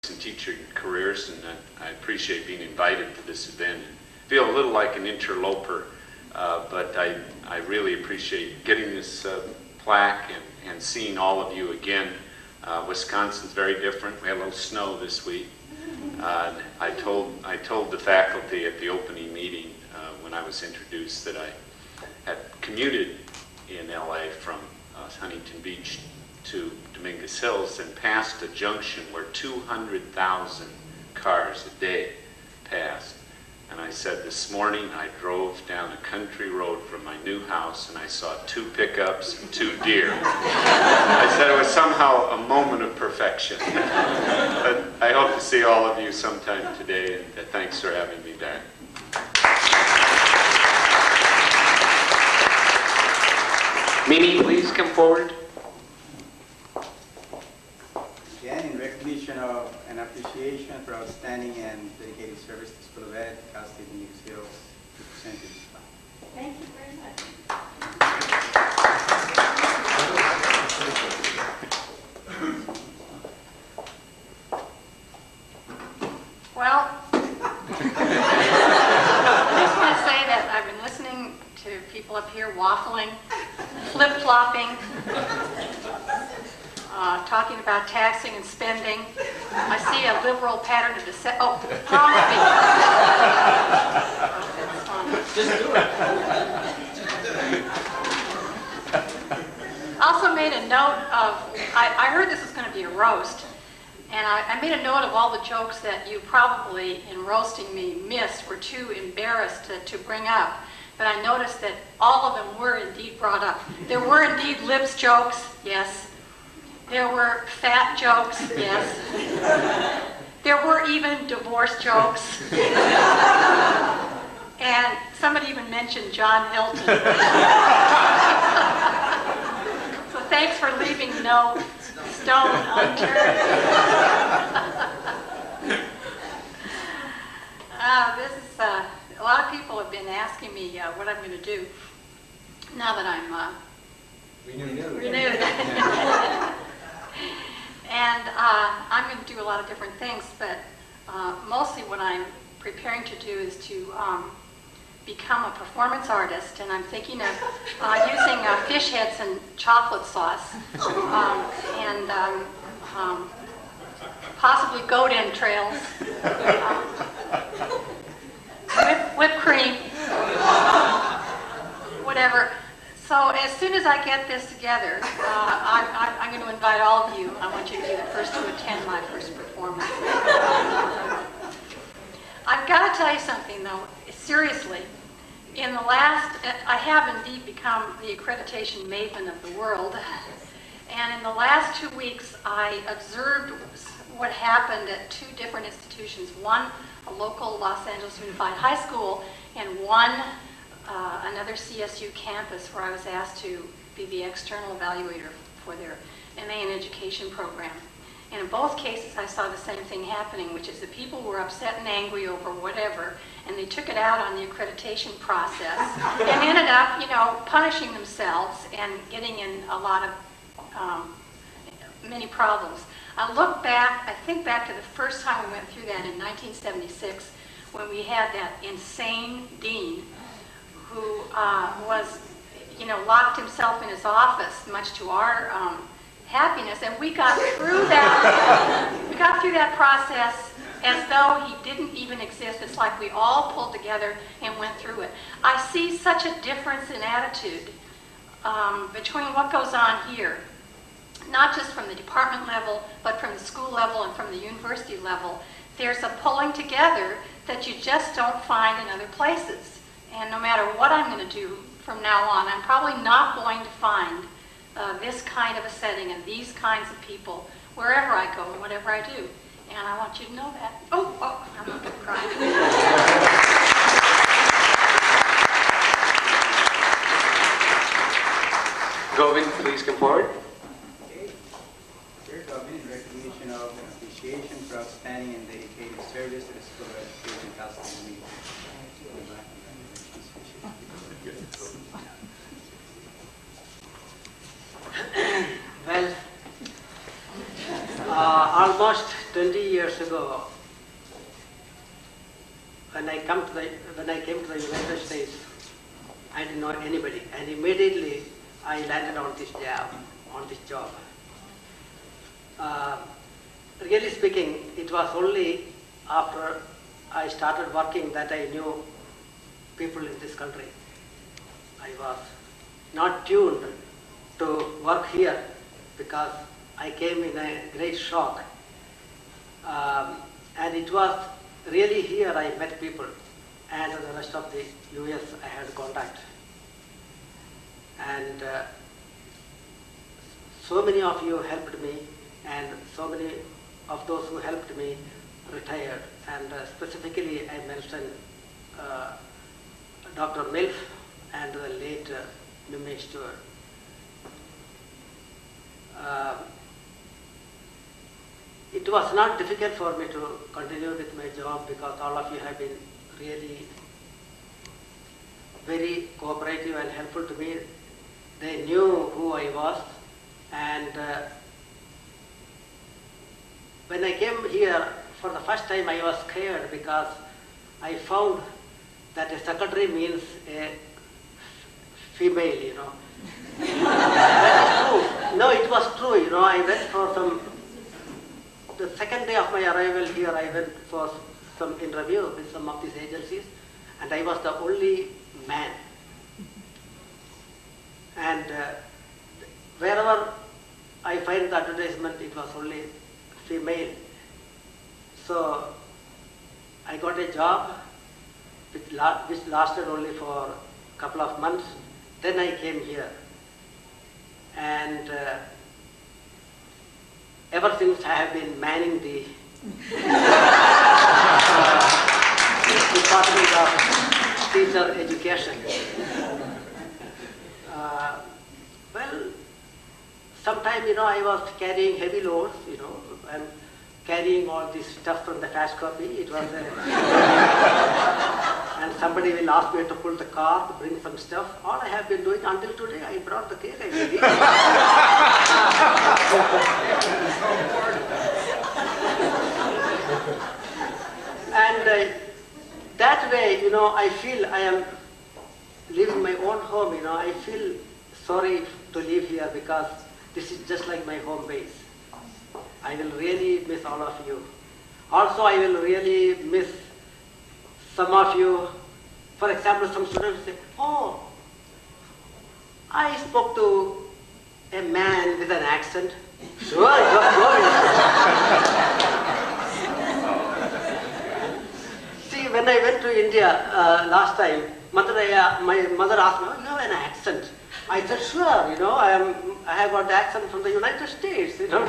and teacher careers, and I appreciate being invited to this event. I feel a little like an interloper, but I really appreciate getting this plaque and seeing all of you again. Wisconsin's very different. We had a little snow this week. I told the faculty at the opening meeting when I was introduced that I had commuted in LA from Huntington Beach to Dominguez Hills and passed a junction where 200,000 cars a day passed. And I said this morning I drove down a country road from my new house and I saw 2 pickups and 2 deer. I said it was somehow a moment of perfection. But I hope to see all of you sometime today, and thanks for having me back. Mimi, please come forward. Again, in recognition of an appreciation for outstanding and dedicated service to School of Ed, Cal State Dominguez Hills, to present this plaque. Thank you very much. Well, I just want to say that I've been listening to people up here waffling, flip-flopping, talking about taxing and spending. I see a liberal pattern of descent. Oh, prompting. Just do it. Also made a note of, I heard this was going to be a roast, and I made a note of all the jokes that you probably, in roasting me, missed, were too embarrassed to bring up. But I noticed that all of them were indeed brought up. There were indeed lips jokes, yes. There were fat jokes, yes. There were even divorce jokes. And somebody even mentioned John Hilton. So thanks for leaving no stone unturned. This is, a lot of people have been asking me what I'm going to do now that I'm renewed. And I'm going to do a lot of different things, but mostly what I'm preparing to do is to become a performance artist, and I'm thinking of using fish heads and chocolate sauce, and possibly goat entrails, whipped cream, whatever. So as soon as I get this together, I'm going to invite all of you. I want you to be the first to attend my first performance. I've got to tell you something, though, seriously. In the last, I have indeed become the accreditation maven of the world. And in the last 2 weeks, I observed what happened at 2 different institutions. One, a local Los Angeles Unified High School, and one, another CSU campus where I was asked to be the external evaluator for their MA in Education program. And in both cases, I saw the same thing happening, which is that people were upset and angry over whatever, and they took it out on the accreditation process and ended up, punishing themselves and getting in a lot of many problems. I look back, I think back to the first time we went through that in 1976, when we had that insane dean who was, locked himself in his office, much to our happiness, and we got through that. We got through that process as though he didn't even exist. It's like we all pulled together and went through it. I see such a difference in attitude between what goes on here, not just from the department level, but from the school level and from the university level. There's a pulling together that you just don't find in other places. And no matter what I'm going to do from now on, I'm probably not going to find this kind of a setting and these kinds of people wherever I go and whatever I do. And I want you to know that. Oh, I'm not going to cry. Govind, please come forward. Okay. Dear Govind, in recognition of an appreciation for outstanding and dedicated service to the School of Education, Cal State Dominguez. Well, almost 20 years ago, when I came to the United States, I didn't know anybody, and immediately I landed on this job. Really speaking, it was only after I started working that I knew people in this country. I was not tuned to work here because I came in a great shock. And it was really here I met people, and the rest of the US I had contact. And so many of you helped me, and so many of those who helped me retired. And specifically I mentioned Dr. Milf and the late Mimi Stewart. It was not difficult for me to continue with my job because all of you have been really very cooperative and helpful to me. They knew who I was, and when I came here for the first time I was scared because I found that a secretary means a female, you know. That is true. No, it was true, you know. I went for the second day of my arrival here, I went for some interview with some of these agencies, and I was the only man. And wherever I find the advertisement, it was only female. So I got a job which lasted only for a couple of months. Then I came here. And ever since I have been manning the Department of Teacher Education. Well, sometimes, you know, I was carrying heavy loads, you know, and carrying all this stuff from the fast copy. It was and somebody will ask me to pull the car to bring some stuff. All I have been doing until today, I brought the cake, I did it. And that way, you know, I feel I am leaving my own home, you know. I feel sorry to live here because this is just like my home base. I will really miss all of you. Also, I will really miss some of you. For example, some students say, oh, I spoke to a man with an accent. Sure, you're going. See, when I went to India last time, my mother asked me, oh, you have an accent. I said, sure, you know, I have got the accent from the United States, you know.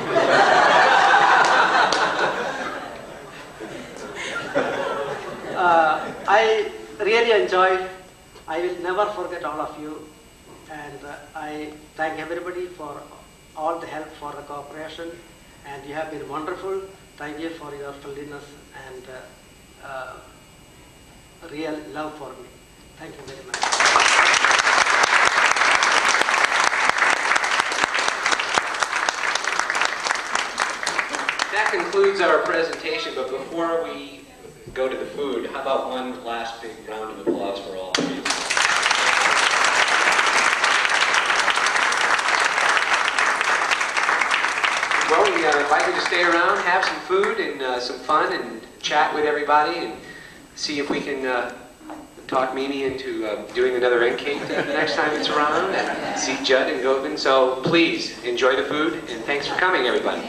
I really enjoyed. I will never forget all of you. And I thank everybody for all the help, for the cooperation. And you have been wonderful. Thank you for your friendliness and real love for me. Thank you very much. That concludes our presentation, but before we go to the food, how about one last big round of applause for all of you? Well, we invite you to stay around, have some food and some fun, and chat with everybody, and see if we can talk Mimi into doing another Encate the next time it's around, and see Judd and Govind. So please enjoy the food, and thanks for coming, everybody.